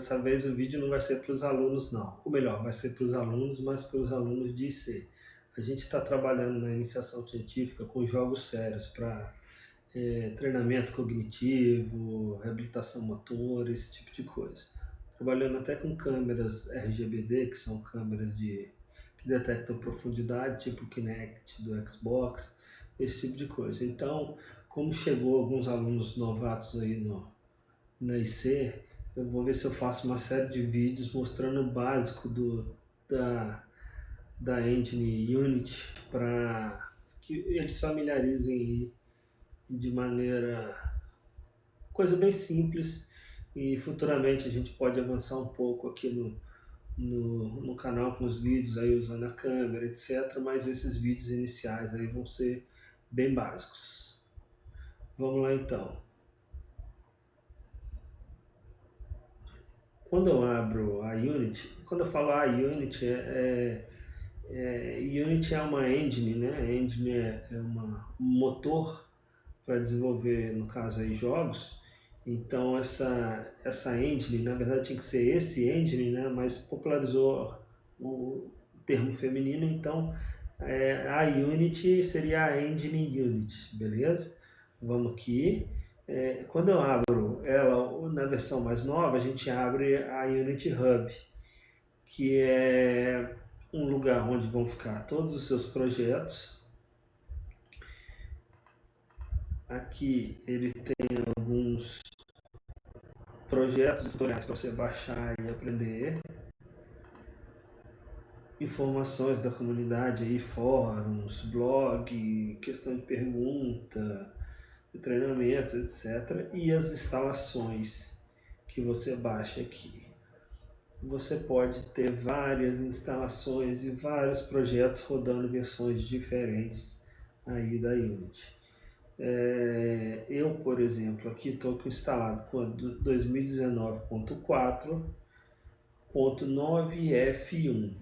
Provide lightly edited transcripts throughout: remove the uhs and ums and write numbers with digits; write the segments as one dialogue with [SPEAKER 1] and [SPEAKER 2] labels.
[SPEAKER 1] dessa vez o vídeo não vai ser para os alunos não, ou melhor, vai ser para os alunos, mas para os alunos de IC. A gente está trabalhando na iniciação científica com jogos sérios para treinamento cognitivo, reabilitação motora, esse tipo de coisa. Trabalhando até com câmeras RGBD, que são câmeras que detectam profundidade, tipo Kinect do Xbox, esse tipo de coisa. Então, como chegou alguns alunos novatos aí na IC, eu vou ver se eu faço uma série de vídeos mostrando o básico da engine Unity para que eles familiarizem de maneira coisa bem simples, e futuramente a gente pode avançar um pouco aqui no canal com os vídeos aí usando a câmera, etc. Mas esses vídeos iniciais aí vão ser bem básicos. Vamos lá então. Quando eu abro a Unity, quando eu falo a Unity, Unity é uma engine, né? A engine um motor para desenvolver, no caso aí, jogos. Então essa engine, na verdade tinha que ser esse engine, né? Mas popularizou o termo feminino, então a Unity seria a engine Unity, beleza? Vamos aqui. Quando eu abro ela na versão mais nova, a gente abre a Unity Hub, que é um lugar onde vão ficar todos os seus projetos. Aqui ele tem alguns projetos tutoriais para você baixar e aprender. Informações da comunidade aí, fóruns, blog, questão de pergunta, de treinamentos, etc. E as instalações que você baixa aqui. Você pode ter várias instalações e vários projetos rodando versões diferentes aí da Unity. Eu, por exemplo, aqui estou instalado com a 2019.4.9F1.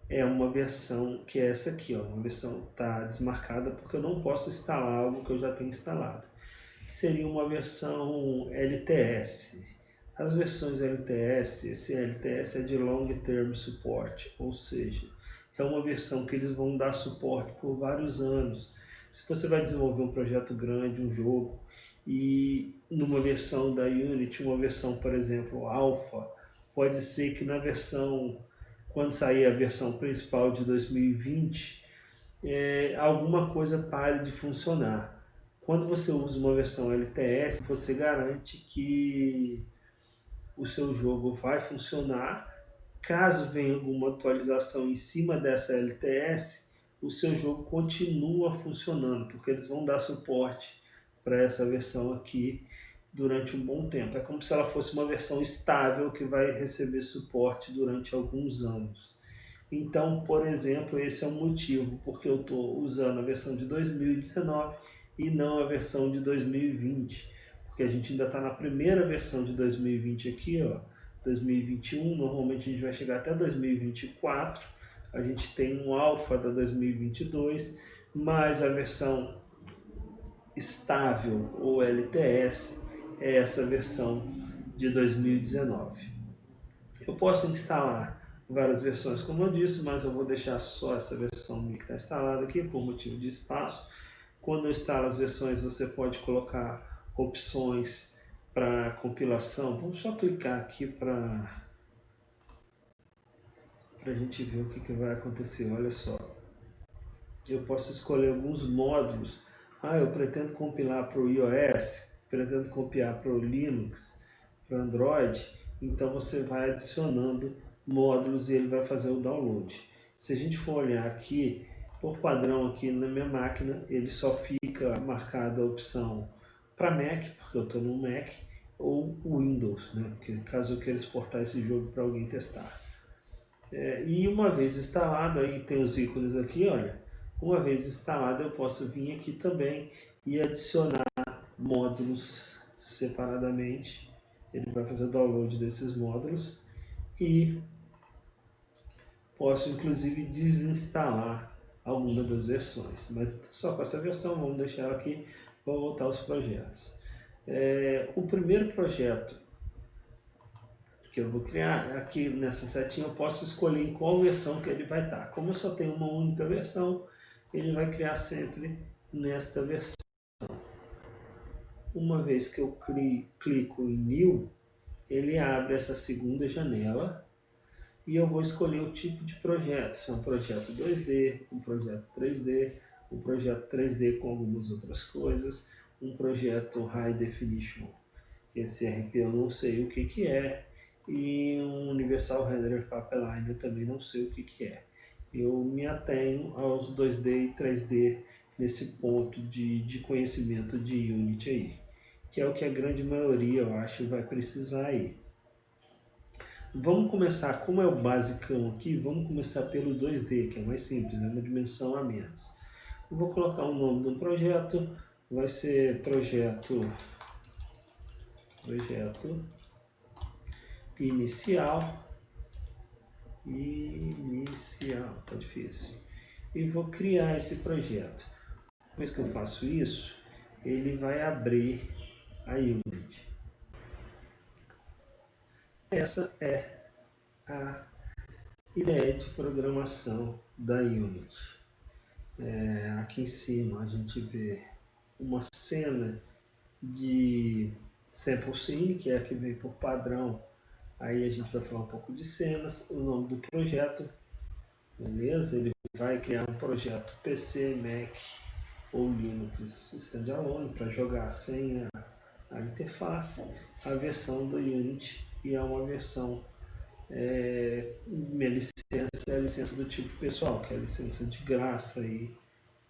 [SPEAKER 1] É uma versão que é essa aqui, ó, uma versão está desmarcada porque eu não posso instalar algo que eu já tenho instalado. Seria uma versão LTS. As versões LTS, esse LTS é de Long Term Support, ou seja, é uma versão que eles vão dar suporte por vários anos. Se você vai desenvolver um projeto grande, um jogo, e numa versão da Unity, uma versão, por exemplo, Alpha, pode ser que na versão, quando sair a versão principal de 2020, alguma coisa pare de funcionar. Quando você usa uma versão LTS, você garante que o seu jogo vai funcionar. Caso venha alguma atualização em cima dessa LTS, o seu jogo continua funcionando, porque eles vão dar suporte para essa versão aqui durante um bom tempo. É como se ela fosse uma versão estável que vai receber suporte durante alguns anos. Então, por exemplo, esse é o motivo porque eu estou usando a versão de 2019 e não a versão de 2020, porque a gente ainda está na primeira versão de 2020 aqui, ó, 2021, normalmente a gente vai chegar até 2024, a gente tem um alfa da 2022, mas a versão estável, ou LTS, é essa versão de 2019. Eu posso instalar várias versões, como eu disse, mas eu vou deixar só essa versão que está instalada aqui, por motivo de espaço. Quando eu instalo as versões, você pode colocar opções para compilação. Vamos só clicar aqui para a gente ver o que vai acontecer. Olha só, eu posso escolher alguns módulos. Eu pretendo compilar para o iOS, pretendo compilar para o Linux, para o Android. Então você vai adicionando módulos e ele vai fazer o download. Se a gente for olhar aqui, por padrão aqui na minha máquina, ele só fica marcada a opção para Mac, porque eu estou no Mac, ou Windows, né? Porque caso eu queira exportar esse jogo para alguém testar. E uma vez instalado, aí tem os ícones aqui, olha. Uma vez instalado, eu posso vir aqui também e adicionar módulos separadamente. Ele vai fazer o download desses módulos e posso inclusive desinstalar alguma das versões, mas só com essa versão. Vamos deixar ela aqui, vou voltar aos projetos. O primeiro projeto que eu vou criar. Aqui nessa setinha eu posso escolher em qual versão que ele vai estar. Como eu só tenho uma única versão, ele vai criar sempre nesta versão. Uma vez que eu clico em New, ele abre essa segunda janela e eu vou escolher o tipo de projeto, se é um projeto 2D, um projeto 3D, um projeto 3D com algumas outras coisas, um projeto High Definition, esse RP eu não sei o que é, e um Universal Renderer Pipeline eu também não sei o que é. Eu me atenho aos 2D e 3D nesse ponto de conhecimento de Unity aí, que é o que a grande maioria, eu acho, vai precisar aí. Vamos começar, como é o basicão aqui, vamos começar pelo 2D, que é mais simples, é uma dimensão a menos. Eu vou colocar o nome do projeto, vai ser projeto inicial, tá difícil. E vou criar esse projeto. Depois que eu faço isso, ele vai abrir a Unity. Essa é a ideia de programação da Unity. Aqui em cima a gente vê uma cena de sample scene, que é a que vem por padrão. Aí a gente vai falar um pouco de cenas, o nome do projeto, beleza? Ele vai criar um projeto PC, Mac ou Linux standalone para jogar sem a interface, a versão do Unity, e é uma versão, minha licença é a licença do tipo pessoal, que é a licença de graça aí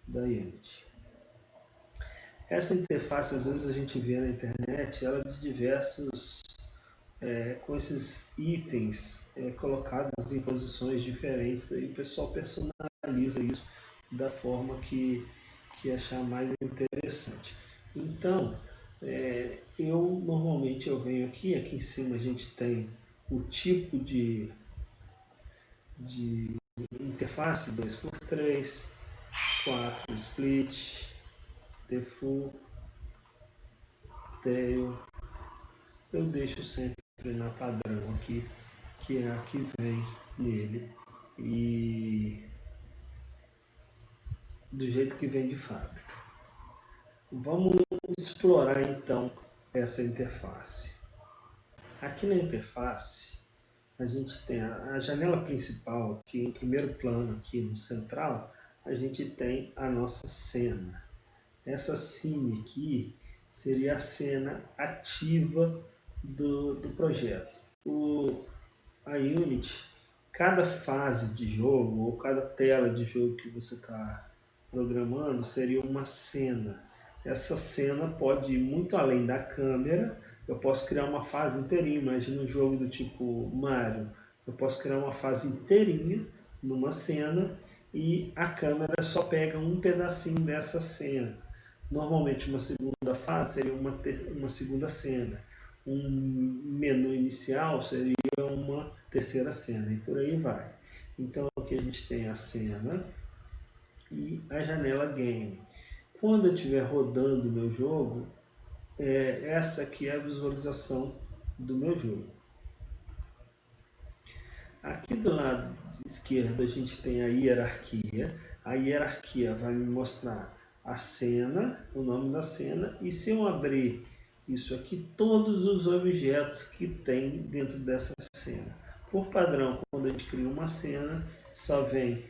[SPEAKER 1] da Unity. Essa interface, às vezes a gente vê na internet, ela é de diversos, com esses itens colocados em posições diferentes, e o pessoal personaliza isso da forma que achar mais interessante. Então, normalmente eu venho aqui em cima a gente tem o tipo de interface 2x3, 4 split, default, tail. Eu deixo sempre na padrão aqui, que é a que vem nele, e do jeito que vem de fábrica. Vamos explorar então essa interface. Aqui na interface a gente tem a janela principal, que em primeiro plano aqui no central, a gente tem a nossa cena. Essa scene aqui seria a cena ativa do projeto. A Unity, cada fase de jogo ou cada tela de jogo que você está programando seria uma cena. Essa cena pode ir muito além da câmera. Eu posso criar uma fase inteirinha, imagina um jogo do tipo Mario. Eu posso criar uma fase inteirinha numa cena e a câmera só pega um pedacinho dessa cena. Normalmente uma segunda fase seria uma segunda cena. Um menu inicial seria uma terceira cena e por aí vai. Então aqui a gente tem a cena e a janela game. Quando eu estiver rodando o meu jogo, essa aqui é a visualização do meu jogo. Aqui do lado esquerdo a gente tem a hierarquia. A hierarquia vai me mostrar a cena, o nome da cena, e se eu abrir isso aqui, todos os objetos que tem dentro dessa cena. Por padrão, quando a gente cria uma cena, só vem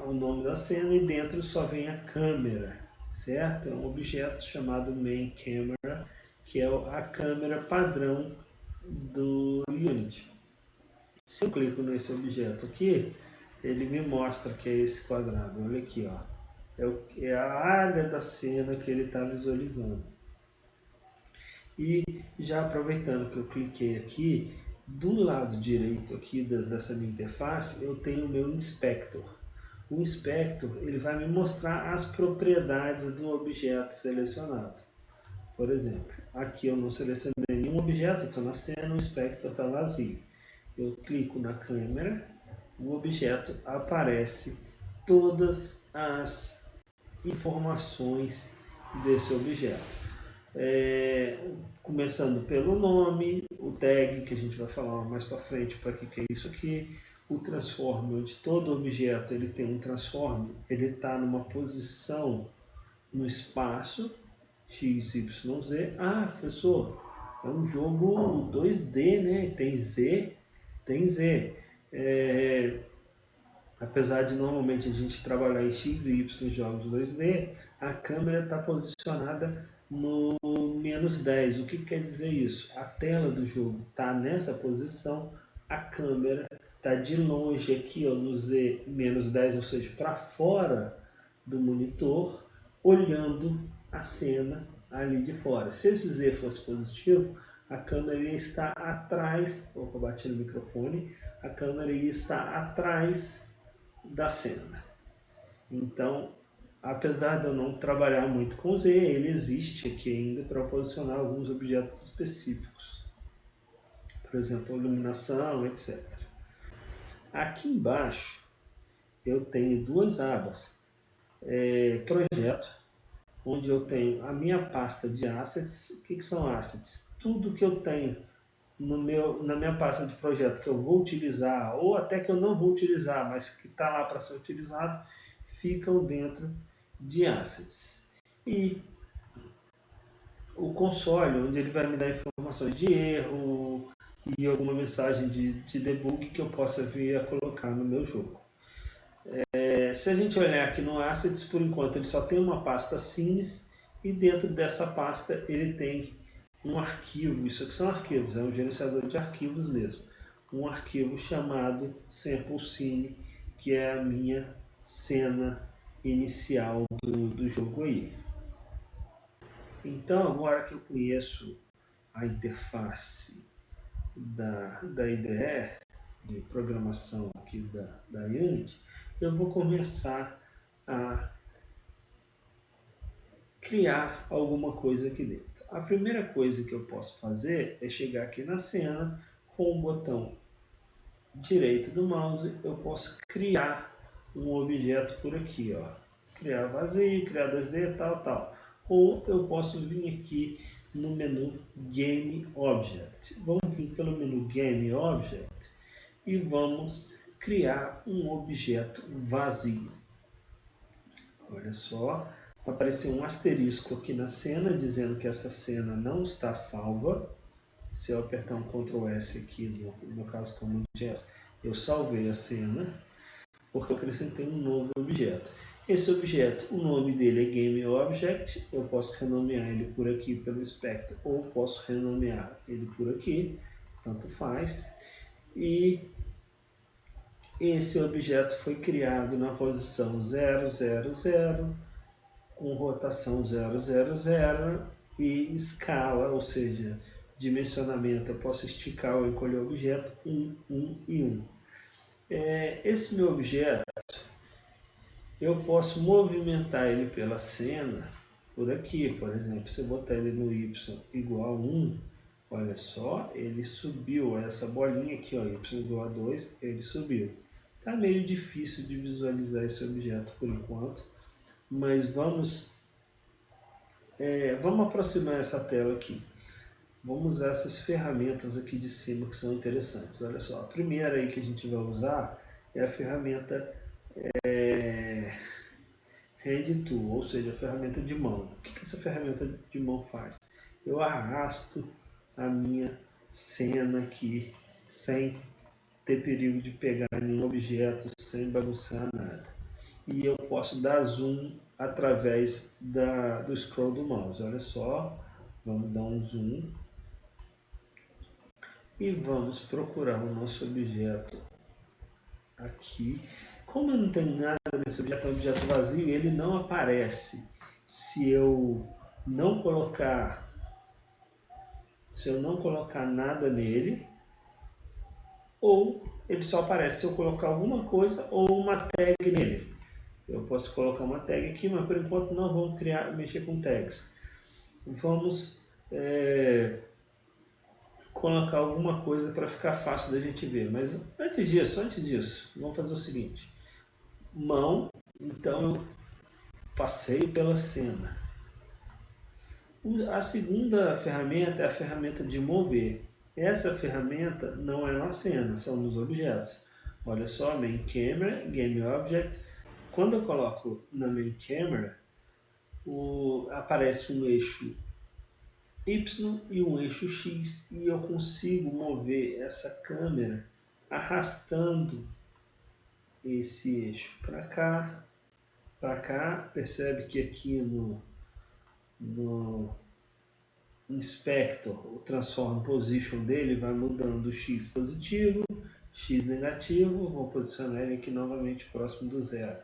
[SPEAKER 1] o nome da cena e dentro só vem a câmera, certo? É um objeto chamado Main Camera, que é a câmera padrão do Unity. Se eu clico nesse objeto aqui, ele me mostra que é esse quadrado. Olha aqui, ó. É a área da cena que ele está visualizando. E já aproveitando que eu cliquei aqui, do lado direito aqui dessa minha interface, eu tenho o meu Inspector. O Inspector, ele vai me mostrar as propriedades do objeto selecionado. Por exemplo, aqui eu não selecionei nenhum objeto, estou na cena, o Inspector está vazio. Eu clico na câmera, o objeto aparece todas as informações desse objeto. Começando pelo nome, o tag, que a gente vai falar mais para frente para que é isso aqui, o transform, onde todo objeto ele tem um transform, ele está numa posição no espaço x, y, z. Ah, professor, é um jogo 2D, né? Tem Z, tem Z. Apesar de normalmente a gente trabalhar em X e Y em jogos 2D, a câmera está posicionada no -10. O que quer dizer isso? A tela do jogo está nessa posição, a câmera está de longe aqui ó, no Z -10, ou seja, para fora do monitor, olhando a cena ali de fora. Se esse Z fosse positivo, a câmera ia estar atrás, opa, bati no microfone, a câmera ia estar atrás da cena. Então, apesar de eu não trabalhar muito com Z, ele existe aqui ainda para posicionar alguns objetos específicos. Por exemplo, iluminação, etc. Aqui embaixo eu tenho duas abas. Projeto, onde eu tenho a minha pasta de assets. O que são assets? Tudo que eu tenho na minha pasta de projeto que eu vou utilizar, ou até que eu não vou utilizar, mas que está lá para ser utilizado, ficam dentro de assets. E o console, onde ele vai me dar informações de erro e alguma mensagem de debug que eu possa vir a colocar no meu jogo. Se a gente olhar aqui no Assets, por enquanto ele só tem uma pasta Scenes e dentro dessa pasta ele tem um arquivo, isso aqui são arquivos, é um gerenciador de arquivos mesmo, um arquivo chamado Sample Scene, que é a minha cena inicial do jogo aí. Então agora que eu conheço a interface da IDE, de programação aqui da Unity, eu vou começar a criar alguma coisa aqui dentro. A primeira coisa que eu posso fazer é chegar aqui na cena, com o botão direito do mouse, eu posso criar um objeto por aqui, ó. Criar vazio, criar 2D, tal. Ou eu posso vir aqui no menu Game Object. Vamos vir pelo menu Game Object e vamos criar um objeto vazio. Olha só, apareceu um asterisco aqui na cena, dizendo que essa cena não está salva. Se eu apertar um Ctrl S aqui, no caso como JS, eu salvei a cena, porque eu acrescentei um novo objeto. Esse objeto, o nome dele é Game Object, eu posso renomear ele por aqui pelo Spectre, ou posso renomear ele por aqui, tanto faz. E esse objeto foi criado na posição 000, com rotação 000 e escala, ou seja, dimensionamento. Eu posso esticar ou encolher o objeto 1, 1 e 1. Esse meu objeto, eu posso movimentar ele pela cena por aqui, por exemplo. Se eu botar ele no y igual a 1, olha só, ele subiu. Essa bolinha aqui, ó, y igual a 2, ele subiu. Está meio difícil de visualizar esse objeto por enquanto, mas vamos aproximar essa tela aqui. Vamos usar essas ferramentas aqui de cima que são interessantes. Olha só, a primeira aí que a gente vai usar é a ferramenta Hand Tool, ou seja, a ferramenta de mão. O que essa ferramenta de mão faz? Eu arrasto a minha cena aqui sem ter perigo de pegar nenhum objeto, sem bagunçar nada. E eu posso dar zoom através do scroll do mouse. Olha só, vamos dar um zoom e vamos procurar o nosso objeto aqui. Como eu não tenho nada nesse objeto, é um objeto vazio, ele não aparece se eu não colocar nada nele, ou ele só aparece se eu colocar alguma coisa ou uma tag nele. Eu posso colocar uma tag aqui, mas por enquanto não vamos mexer com tags. Vamos colocar alguma coisa para ficar fácil da gente ver. Mas antes disso, vamos fazer o seguinte. Mão, então eu passei pela cena. A segunda ferramenta é a ferramenta de mover. Essa ferramenta não é na cena, são nos objetos. Olha só, Main Camera, Game Object. Quando eu coloco na Main Camera, aparece um eixo Y e um eixo X e eu consigo mover essa câmera arrastando esse eixo para cá. Percebe que aqui no Inspector, o Transform Position dele vai mudando X positivo, X negativo, vou posicionar ele aqui novamente próximo do zero.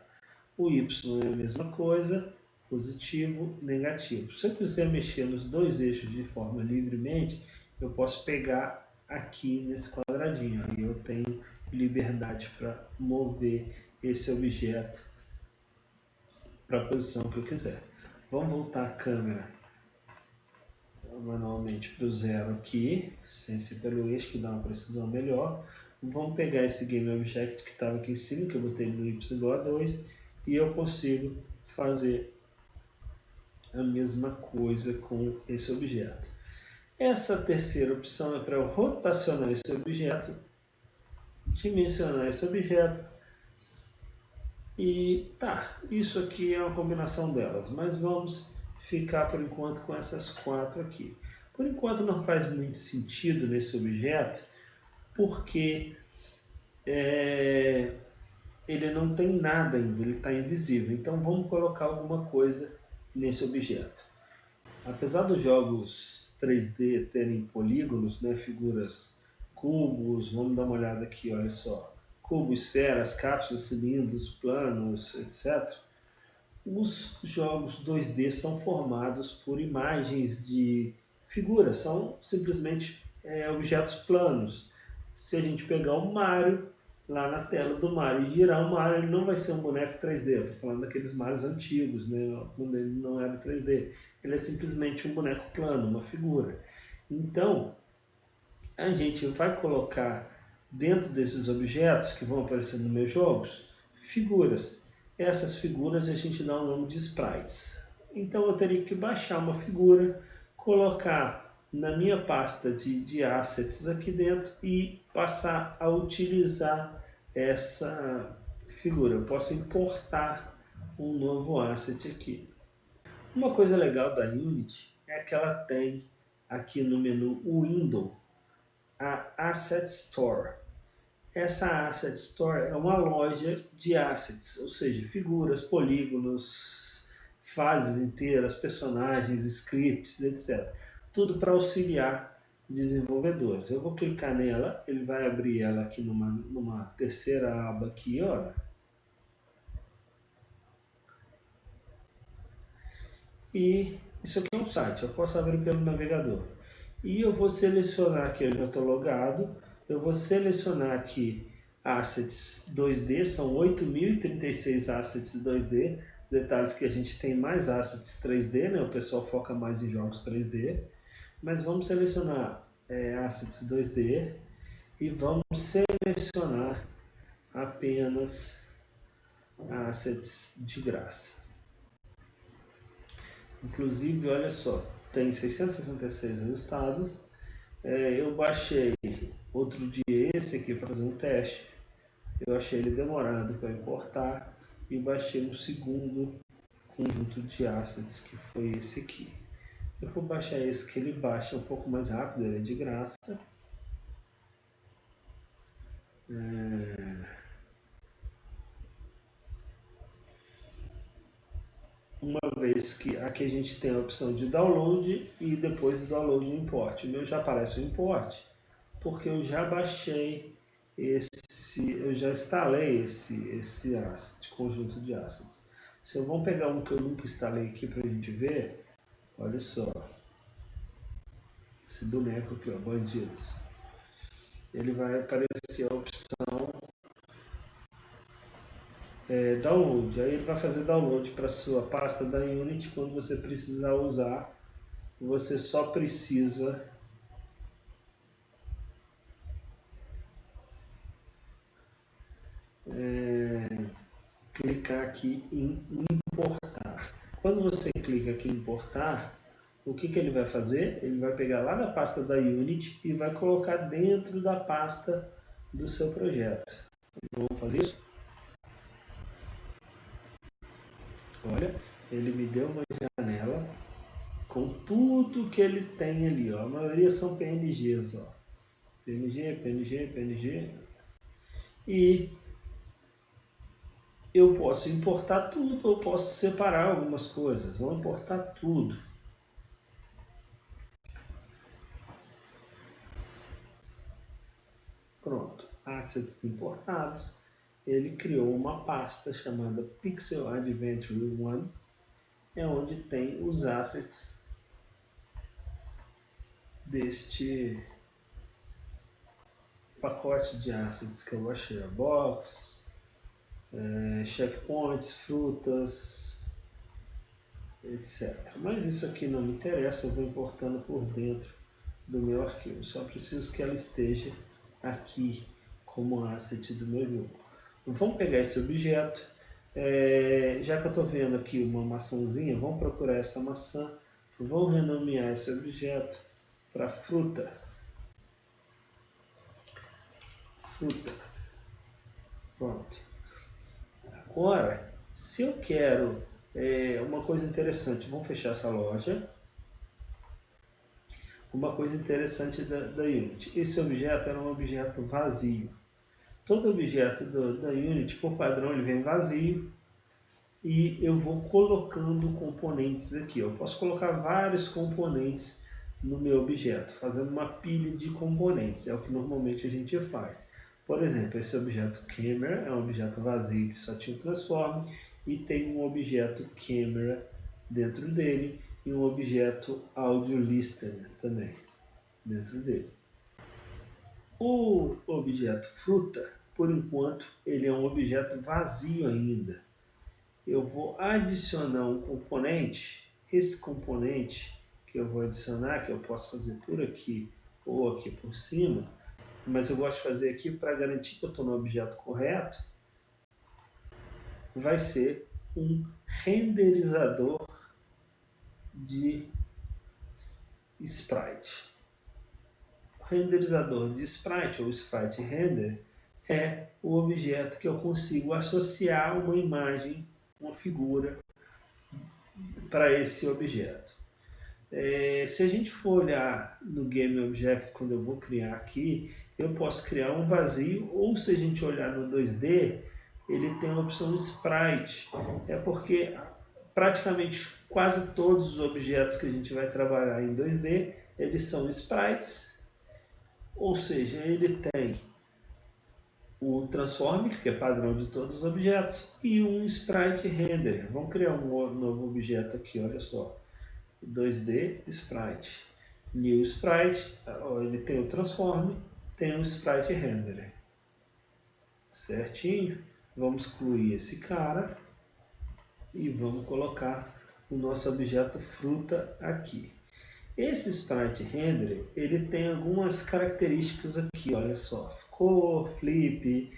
[SPEAKER 1] O Y é a mesma coisa, positivo, negativo. Se eu quiser mexer nos dois eixos de forma livremente, eu posso pegar aqui nesse quadradinho. Aí eu tenho liberdade para mover esse objeto para a posição que eu quiser. Vamos voltar a câmera manualmente para o zero aqui, sem ser pelo eixo, que dá uma precisão melhor. Vamos pegar esse Game Object que estava aqui em cima, que eu botei no Y igual a 2, e eu consigo fazer a mesma coisa com esse objeto. Essa terceira opção é para eu rotacionar esse objeto, dimensionar esse objeto, e tá, isso aqui é uma combinação delas, mas vamos ficar por enquanto com essas quatro aqui. Por enquanto não faz muito sentido nesse objeto, porque ele não tem nada ainda, ele está invisível. Então vamos colocar alguma coisa nesse objeto. Apesar dos jogos 3D terem polígonos, né, figuras, cubos, vamos dar uma olhada aqui, olha só. Cubo, esferas, cápsulas, cilindros, planos, etc. Os jogos 2D são formados por imagens de figuras, são simplesmente objetos planos. Se a gente pegar o Mario, lá na tela do Mario e girar o Mario, ele não vai ser um boneco 3D. Eu estou falando daqueles Marios antigos, né, quando ele não era 3D. Ele é simplesmente um boneco plano, uma figura. Então, a gente vai colocar dentro desses objetos que vão aparecer nos meus jogos, figuras. Essas figuras a gente dá o nome de sprites. Então eu teria que baixar uma figura, colocar na minha pasta de assets aqui dentro e passar a utilizar essa figura. Eu posso importar um novo asset aqui. Uma coisa legal da Unity é que ela tem aqui no menu Window a Asset Store. Essa Asset Store é uma loja de assets, ou seja, figuras, polígonos, fases inteiras, personagens, scripts, etc. Tudo para auxiliar desenvolvedores. Eu vou clicar nela, ele vai abrir ela aqui numa terceira aba aqui, olha. E isso aqui é um site, eu posso abrir pelo navegador. E eu vou selecionar aqui, eu já estou logado, eu vou selecionar aqui assets 2D, são 8.036 assets 2D, detalhes que a gente tem mais assets 3D, né? O pessoal foca mais em jogos 3D, mas vamos selecionar assets 2D e vamos selecionar apenas assets de graça. Inclusive, olha só, tem 666 resultados. Eu baixei outro dia esse aqui para fazer um teste. Eu achei ele demorado para importar e baixei um segundo conjunto de assets que foi esse aqui. Eu vou baixar esse que ele baixa um pouco mais rápido, ele é de graça. Uma vez que aqui a gente tem a opção de download e depois do download e import. O meu já aparece o import, porque eu já baixei eu já instalei esse asset, conjunto de assets. Se eu vou pegar um que eu nunca instalei aqui para a gente ver, olha só, esse boneco aqui, ó, bandidos. Ele vai aparecer a opção download, aí ele vai fazer download para sua pasta da Unity. Quando você precisar usar, você só precisa clicar aqui em importar. Quando você clica aqui em importar, o que ele vai fazer? Ele vai pegar lá da pasta da Unity e vai colocar dentro da pasta do seu projeto. Vamos fazer isso? Olha, ele me deu uma janela com tudo que ele tem ali, ó. A maioria são PNGs, ó. PNG, PNG, PNG. E eu posso importar tudo, ou posso separar algumas coisas. Vou importar tudo. Pronto, assets importados. Ele criou uma pasta chamada Pixel Adventure 1, é onde tem os assets deste pacote de assets que eu achei, a box, checkpoints, frutas, etc. Mas isso aqui não me interessa, eu vou importando por dentro do meu arquivo. Só preciso que ela esteja aqui como asset do meu jogo. Vamos pegar esse objeto, já que eu estou vendo aqui uma maçãzinha, vamos procurar essa maçã, vamos renomear esse objeto para fruta. Fruta. Pronto. Agora, se eu quero uma coisa interessante, vamos fechar essa loja. Uma coisa interessante da Unity, esse objeto era um objeto vazio. Todo objeto da Unity, por padrão, ele vem vazio e eu vou colocando componentes aqui. Eu posso colocar vários componentes no meu objeto, fazendo uma pilha de componentes, é o que normalmente a gente faz. Por exemplo, esse objeto camera é um objeto vazio que só tinha um transform e tem um objeto camera dentro dele e um objeto audio listener também dentro dele. O objeto fruta, por enquanto, ele é um objeto vazio ainda. Eu vou adicionar um componente, esse componente que eu vou adicionar, que eu posso fazer por aqui ou aqui por cima, mas eu gosto de fazer aqui para garantir que eu estou no objeto correto, vai ser um renderizador de sprite. O renderizador de sprite, ou sprite render, é o objeto que eu consigo associar uma imagem, uma figura, para esse objeto. Se a gente for olhar no Game Object, quando eu vou criar aqui, eu posso criar um vazio, ou se a gente olhar no 2D, ele tem a opção Sprite. É porque praticamente quase todos os objetos que a gente vai trabalhar em 2D, eles são sprites, ou seja, ele tem o transform, que é padrão de todos os objetos, e um sprite render. Vamos criar um novo objeto aqui, olha só. 2D Sprite. New Sprite, ele tem o transform, tem o Sprite Renderer. Certinho? Vamos excluir esse cara e vamos colocar o nosso objeto fruta aqui. Esse Sprite Renderer, ele tem algumas características aqui, olha só. Cor, flip,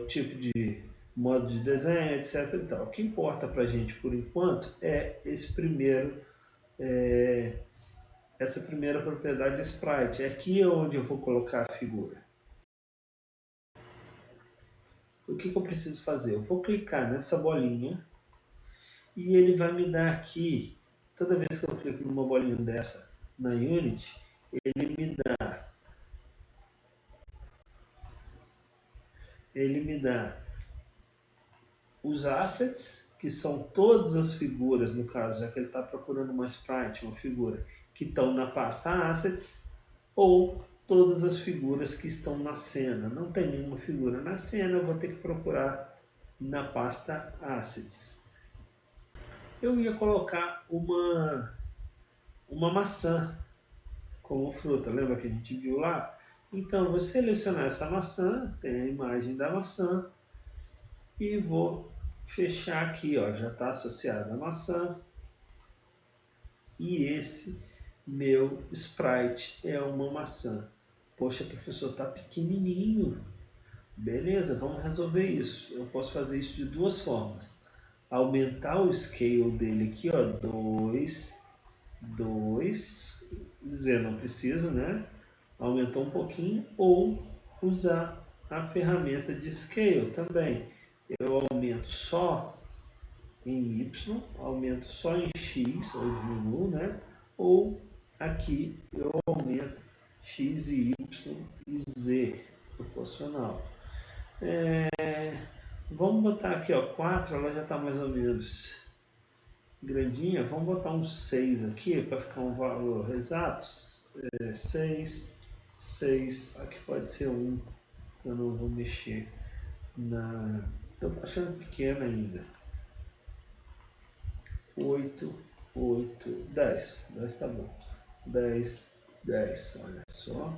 [SPEAKER 1] o tipo de modo de desenho, etc. E tal. O que importa para a gente por enquanto é essa primeira propriedade Sprite. Aqui é onde eu vou colocar a figura. O que eu preciso fazer? Eu vou clicar nessa bolinha e ele vai me dar aqui, toda vez que eu clico numa bolinha dessa na Unity, ele me dá os assets, que são todas as figuras, no caso, já que ele está procurando uma sprite, uma figura, que estão na pasta assets, ou todas as figuras que estão na cena. Não tem nenhuma figura na cena, eu vou ter que procurar na pasta assets. Eu ia colocar uma maçã como fruta, lembra que a gente viu lá? Então, eu vou selecionar essa maçã, tem a imagem da maçã, e vou fechar aqui, ó, já está associada a maçã. E esse meu sprite é uma maçã. Poxa, professor, tá pequenininho. Beleza, vamos resolver isso. Eu posso fazer isso de duas formas. Aumentar o scale dele aqui, ó, 2. 2, Z não precisa, né? Aumentou um pouquinho, ou usar a ferramenta de Scale também. Eu aumento só em Y, aumento só em X, ou diminuo, né? Ou aqui eu aumento X e Y e Z, proporcional. Vamos botar aqui, ó, 4, ela já está mais ou menos grandinha. Vamos botar um 6 aqui, para ficar um valor exato. 6, 6, aqui pode ser 1, eu não vou mexer na... Estou achando pequena ainda. 8, 8, 10. 10 tá bom. 10, 10, olha só.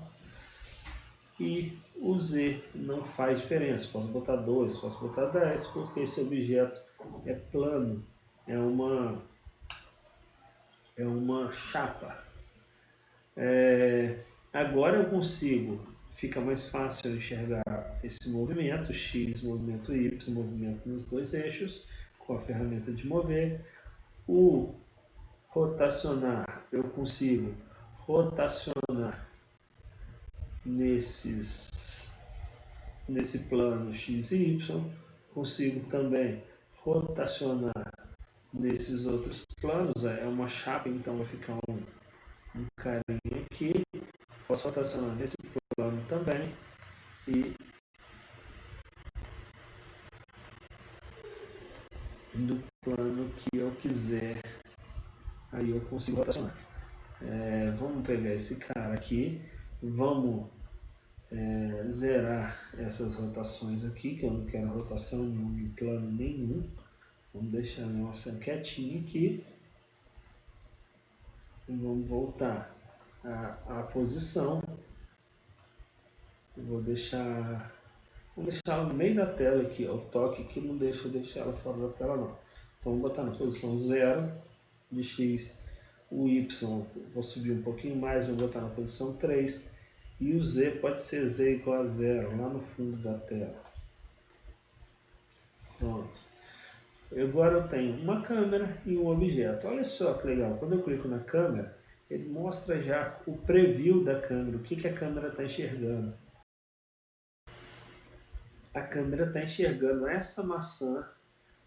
[SPEAKER 1] E o Z não faz diferença. Posso botar 2, posso botar 10, porque esse objeto é plano. É uma chapa. Agora eu consigo, fica mais fácil enxergar esse movimento, X, movimento Y, movimento nos dois eixos, com a ferramenta de mover. O rotacionar, eu consigo rotacionar nesse plano X e Y, consigo também rotacionar nesses outros planos, é uma chapa, então vai ficar um carinha aqui, posso rotacionar nesse plano também, e no plano que eu quiser, aí eu consigo rotacionar. Vamos pegar esse cara aqui, vamos zerar essas rotações aqui, que eu não quero rotação nenhuma em plano nenhum. Vamos deixar a nossa quietinha aqui. E vamos voltar à posição. Vou deixar ela no meio da tela aqui, ó. O toque aqui não deixa eu deixar ela fora da tela não. Então vou botar na posição 0 de X. O Y vou subir um pouquinho mais, vou botar na posição 3. E o Z pode ser Z igual a 0, lá no fundo da tela. Pronto. Agora eu tenho uma câmera e um objeto. Olha só que legal, quando eu clico na câmera, ele mostra já o preview da câmera, o que a câmera está enxergando. A câmera está enxergando essa maçã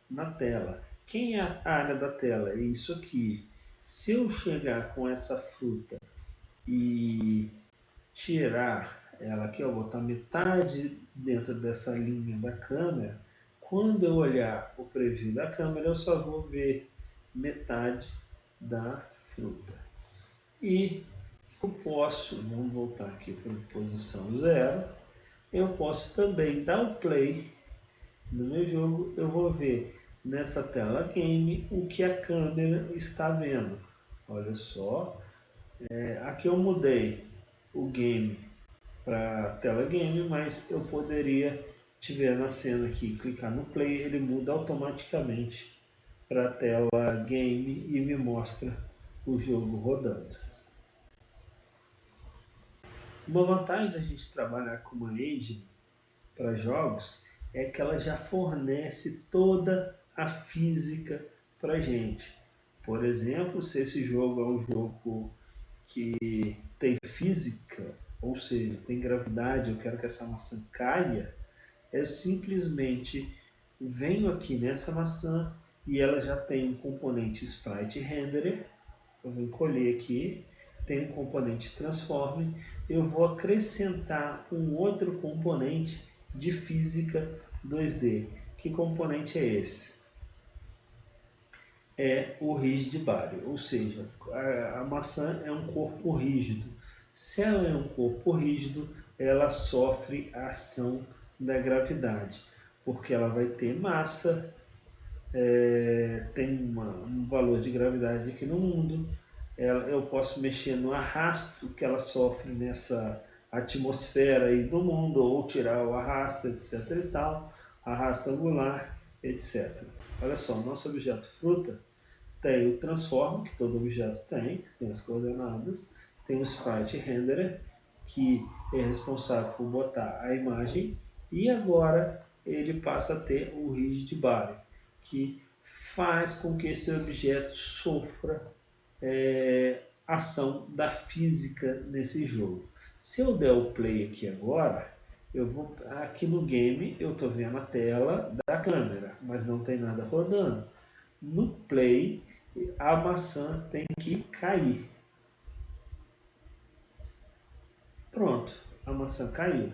[SPEAKER 1] na tela. Quem é a área da tela? É isso aqui. Se eu chegar com essa fruta e tirar ela aqui, ó, botar metade dentro dessa linha da câmera, quando eu olhar o preview da câmera, eu só vou ver metade da fruta. E eu posso, vamos voltar aqui para a posição 0, eu posso também dar o play no meu jogo, eu vou ver nessa tela game o que a câmera está vendo. Olha só, aqui eu mudei o game para tela game, mas eu poderia, tiver na cena aqui, clicar no play, ele muda automaticamente para a tela game e me mostra o jogo rodando. Uma vantagem da gente trabalhar com uma engine para jogos é que ela já fornece toda a física para a gente. Por exemplo, se esse jogo é um jogo que tem física, ou seja, tem gravidade, eu quero que essa maçã caia, eu simplesmente venho aqui nessa maçã e ela já tem um componente Sprite Renderer, eu vou encolher aqui, tem um componente Transform, eu vou acrescentar um outro componente de física 2D. Que componente é esse? É o Rigid Body, ou seja, a maçã é um corpo rígido. Se ela é um corpo rígido, ela sofre a ação da gravidade, porque ela vai ter massa, tem um valor de gravidade aqui no mundo, eu posso mexer no arrasto que ela sofre nessa atmosfera aí do mundo, ou tirar o arrasto, etc e tal, arrasto angular, etc. Olha só, o nosso objeto fruta tem o transform, que todo objeto tem, que tem as coordenadas, tem o sprite renderer, que é responsável por botar a imagem, e agora ele passa a ter o rigid body, que faz com que esse objeto sofra ação da física nesse jogo. Se eu der o play aqui agora, aqui no game eu estou vendo a tela da câmera, mas não tem nada rodando. No play, a maçã tem que cair. Pronto, a maçã caiu.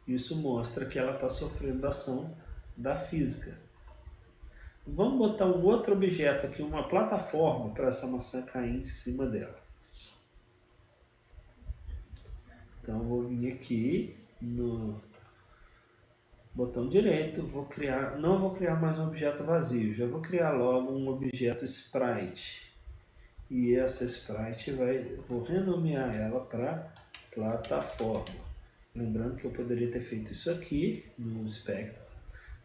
[SPEAKER 1] Isso mostra que ela está sofrendo ação da física. Vamos botar um outro objeto aqui, uma plataforma, para essa maçã cair em cima dela. Então, eu vou vir aqui no botão direito, não vou criar mais um objeto vazio, já vou criar logo um objeto sprite. E essa sprite vou renomear ela para plataforma. Lembrando que eu poderia ter feito isso aqui no Spectre.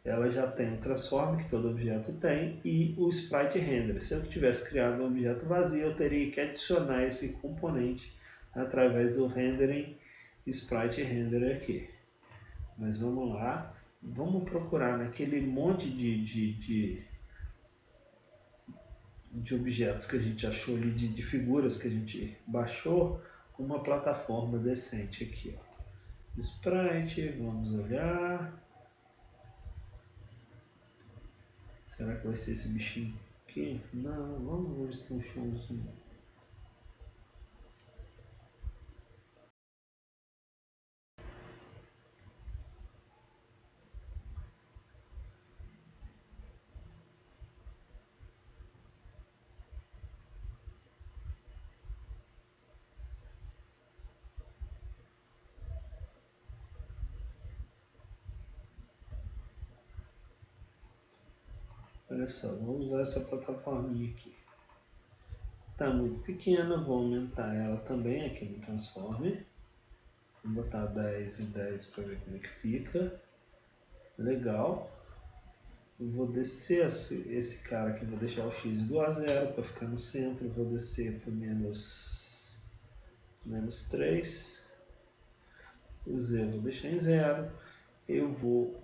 [SPEAKER 1] Ela já tem o transform que todo objeto tem e o sprite render. Se eu tivesse criado um objeto vazio, eu teria que adicionar esse componente através do rendering sprite render aqui. Mas vamos lá, vamos procurar naquele monte de objetos que a gente achou ali, de figuras que a gente baixou, uma plataforma decente aqui, ó. Sprite, vamos olhar. Será que vai ser esse bichinho aqui? Não, vamos ver se tem um chãozinho. Olha só, vamos usar essa plataforminha aqui. Está muito pequena, vou aumentar ela também aqui no Transformer. Vou botar 10 e 10 para ver como é que fica. Legal. Eu vou descer esse cara aqui, vou deixar o x igual a 0 para ficar no centro. Vou descer para menos 3. O z vou deixar em 0. Eu vou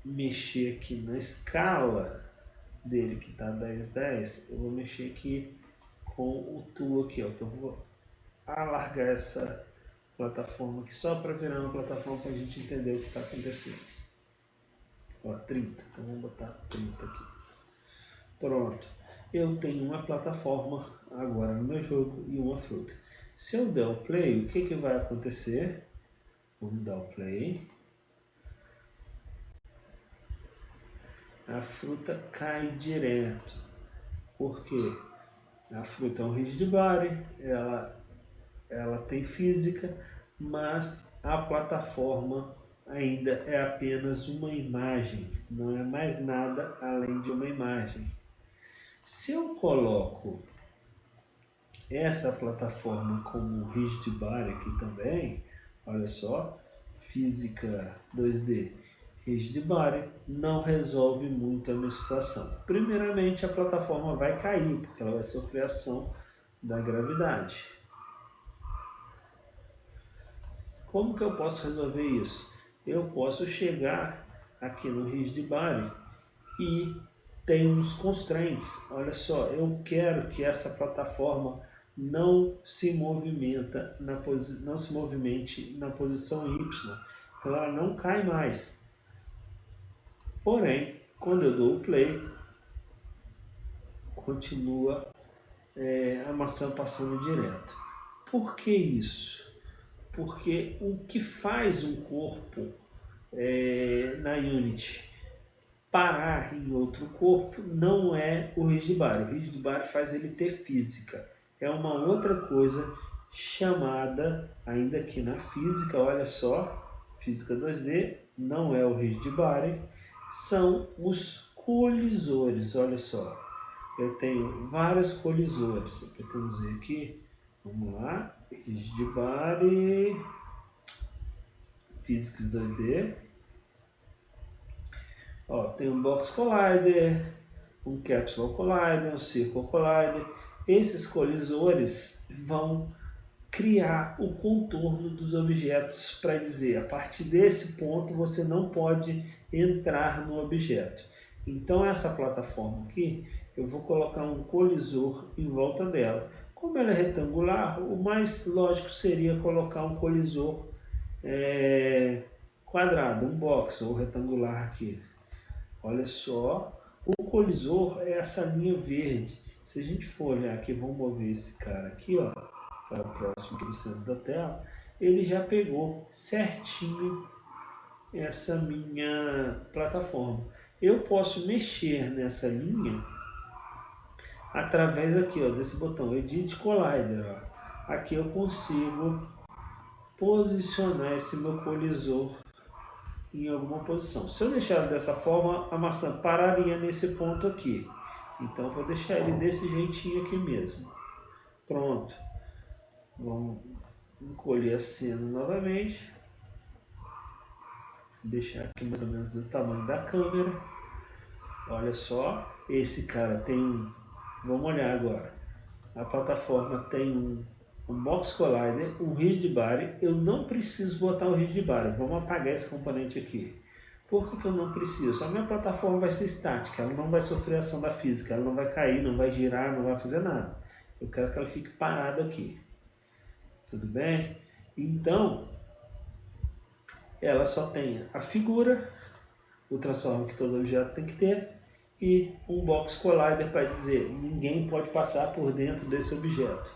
[SPEAKER 1] mexer aqui na escala dele, que está 10, 10. Eu vou mexer aqui com o tool aqui, ó, que eu vou alargar essa plataforma aqui só para virar uma plataforma para a gente entender o que está acontecendo. Ó, 30, então vamos botar 30 aqui. Pronto, eu tenho uma plataforma agora no meu jogo e uma fruta. Se eu der o play, o que vai acontecer? Vamos dar o play. A fruta cai direto. Por quê? A fruta é um rigid body, ela tem física, mas a plataforma ainda é apenas uma imagem, não é mais nada além de uma imagem. Se eu coloco essa plataforma como rigid body aqui também, olha só, física 2D, rigid body, não resolve muito a minha situação. Primeiramente, a plataforma vai cair, porque ela vai sofrer ação da gravidade. Como que eu posso resolver isso? Eu posso chegar aqui no rigid body e tem uns constraints. Olha só, eu quero que essa plataforma não se movimente na posição Y. Então ela não cai mais. Porém, quando eu dou o play, continua a maçã passando direto. Por que isso? Porque o que faz um corpo na Unity parar em outro corpo não é o rigid body. O rigid body faz ele ter física. É uma outra coisa chamada, ainda aqui na física, olha só, física 2D, não é o rigid body, são os colisores. Olha só, eu tenho vários colisores. Apertamos aqui, vamos lá, rigid body, physics 2D. Ó, tem um box collider, um capsule collider, um circle collider. Esses colisores vão criar o contorno dos objetos para dizer, a partir desse ponto você não pode entrar no objeto. Então essa plataforma aqui, eu vou colocar um colisor em volta dela. Como ela é retangular, o mais lógico seria colocar um colisor quadrado, um box ou retangular aqui. Olha só, o colisor é essa linha verde. Se a gente for olhar aqui, vamos mover esse cara aqui, ó, para o próximo aqui do centro da tela, ele já pegou certinho essa minha plataforma. Eu posso mexer nessa linha através aqui, ó, desse botão Edit Collider. Ó. Aqui eu consigo posicionar esse meu colisor em alguma posição. Se eu deixar dessa forma, a maçã pararia nesse ponto aqui. Então eu vou deixar ele desse jeitinho aqui mesmo. Pronto. Vamos encolher a cena novamente. Deixar aqui mais ou menos do tamanho da câmera. Olha só, esse cara tem, vamos olhar agora. A plataforma tem um box collider, um rigid body. Eu não preciso botar o rigid body. Vamos apagar esse componente aqui. Por que eu não preciso? A minha plataforma vai ser estática, ela não vai sofrer ação da física, ela não vai cair, não vai girar, não vai fazer nada. Eu quero que ela fique parada aqui. Tudo bem? Então, ela só tem a figura, o transformer que todo objeto tem que ter, e um box collider para dizer ninguém pode passar por dentro desse objeto.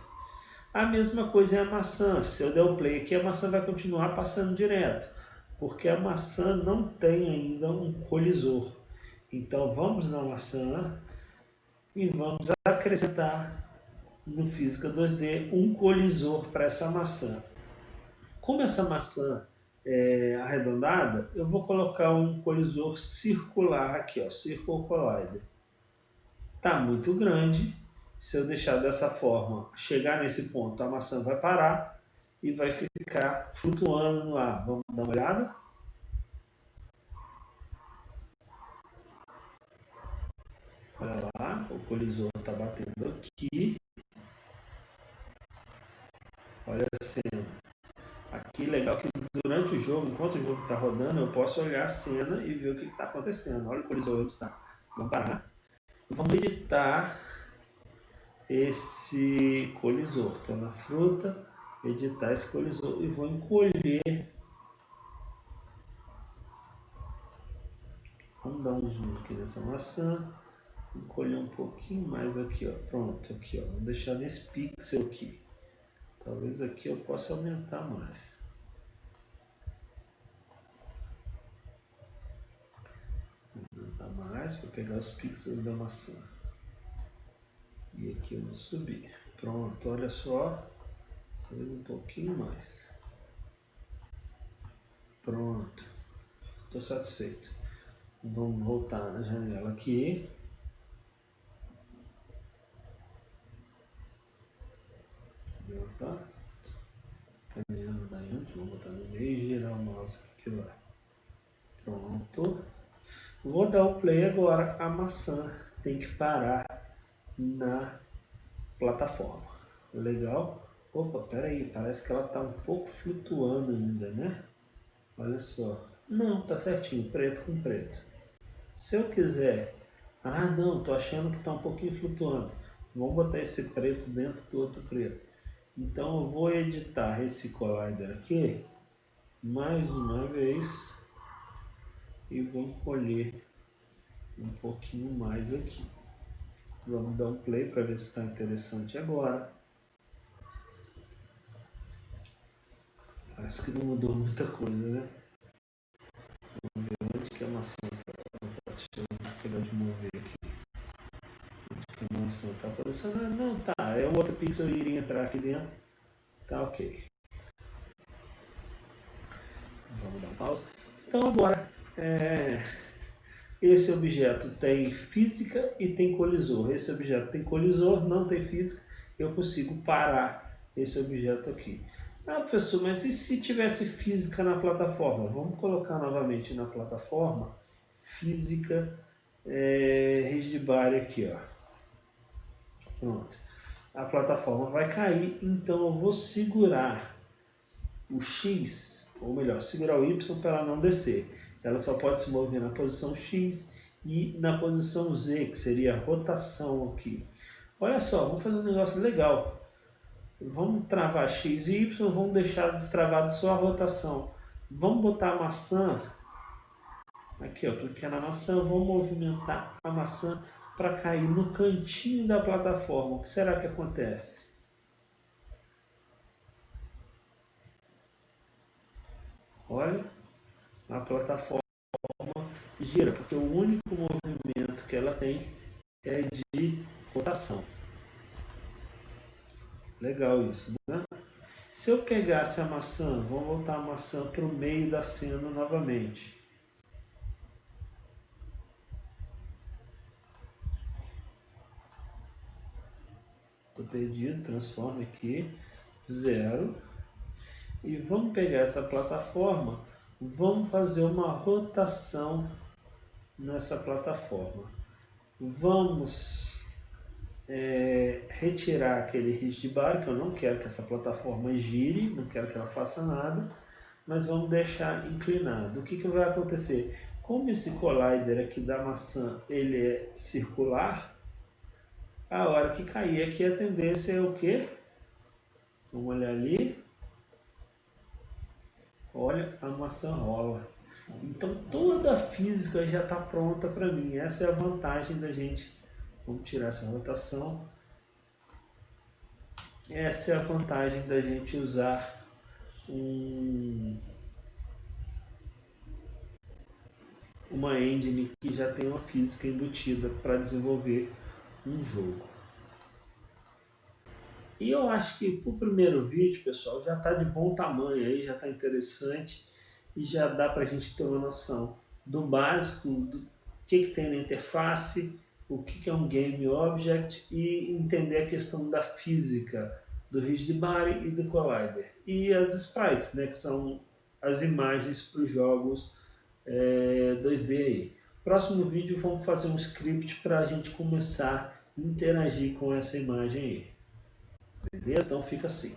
[SPEAKER 1] A mesma coisa é a maçã. Se eu der o play aqui, a maçã vai continuar passando direto, porque a maçã não tem ainda um colisor. Então vamos na maçã e vamos acrescentar no Física 2D um colisor para essa maçã. Como essa maçã é arredondada, eu vou colocar um colisor circular aqui, ó, Circle Collider. Está muito grande. Se eu deixar dessa forma, chegar nesse ponto, a maçã vai parar e vai ficar flutuando no ar. Vamos dar uma olhada? Olha lá, o colisor está batendo aqui. Olha a cena. Aqui legal que durante o jogo, enquanto o jogo está rodando, eu posso olhar a cena e ver o que está acontecendo. Olha o colisor onde está. Vamos parar. Vamos editar esse colisor. Estou na fruta, editar esse colisor e vou encolher. Vamos dar um zoom aqui nessa maçã. Encolher um pouquinho mais aqui, ó. Pronto, aqui, ó. Vou deixar nesse pixel aqui. Talvez aqui eu possa aumentar mais. Vou aumentar mais para pegar os pixels da maçã. E aqui eu vou subir. Pronto, olha só. Talvez um pouquinho mais. Pronto. Estou satisfeito. Vamos voltar na janela aqui. Opa. Caminhando daí, vou botar no meio e girar o mouse aqui que vai. Pronto. Vou dar o play agora. A maçã tem que parar na plataforma. Legal? Opa, peraí, parece que ela está um pouco flutuando ainda, né? Olha só. Não, tá certinho, preto com preto. Se eu quiser... Ah, não, tô achando que está um pouquinho flutuando. Vamos botar esse preto dentro do outro preto. Então eu vou editar esse collider aqui, mais uma vez, e vou encolher um pouquinho mais aqui. Vamos dar um play para ver se está interessante agora. Parece que não mudou muita coisa, né? Vamos ver onde que a maçã está. Deixa eu pegar de mover aqui. Onde que a maçã está posicionada? Não, tá. É um outro pixel que iria entrar aqui dentro. Tá ok. Vamos dar uma pausa. Então agora, esse objeto tem física e tem colisor. Esse objeto tem colisor, não tem física. Eu consigo parar esse objeto aqui. Ah, professor, mas e se tivesse física na plataforma? Vamos colocar novamente na plataforma física rigid body aqui, ó. Pronto. A plataforma vai cair, então eu vou segurar o X, ou melhor, segurar o Y para ela não descer. Ela só pode se mover na posição X e na posição Z, que seria a rotação aqui. Olha só, vamos fazer um negócio legal. Vamos travar X e Y, vamos deixar destravado só a rotação. Vamos botar a maçã, aqui ó, cliquei na maçã, vamos movimentar a maçã para cair no cantinho da plataforma. O que será que acontece? Olha, a plataforma gira, porque o único movimento que ela tem é de rotação. Legal isso, né? Se eu pegasse a maçã, vamos voltar a maçã para o meio da cena novamente. Estou perdido, transforma aqui, 0. E vamos pegar essa plataforma, vamos fazer uma rotação nessa plataforma. Vamos retirar aquele rigid bar, que eu não quero que essa plataforma gire, não quero que ela faça nada, mas vamos deixar inclinado. O que vai acontecer? Como esse collider aqui da maçã ele é circular, a hora que cair aqui a tendência é o quê? Vamos olhar ali. Olha, a maçã rola. Então toda a física já está pronta para mim. Essa é a vantagem da gente. Vamos tirar essa rotação. Essa é a vantagem da gente usar uma engine que já tem uma física embutida para desenvolver um jogo. E eu acho que para o primeiro vídeo, pessoal, já está de bom tamanho aí, já está interessante e já dá para a gente ter uma noção do básico, do que tem na interface, o que é um Game Object e entender a questão da física do Rigid Body e do Collider. E as sprites, né, que são as imagens para os jogos 2D aí. Próximo vídeo vamos fazer um script para a gente começar a interagir com essa imagem aí. Beleza? Então fica assim.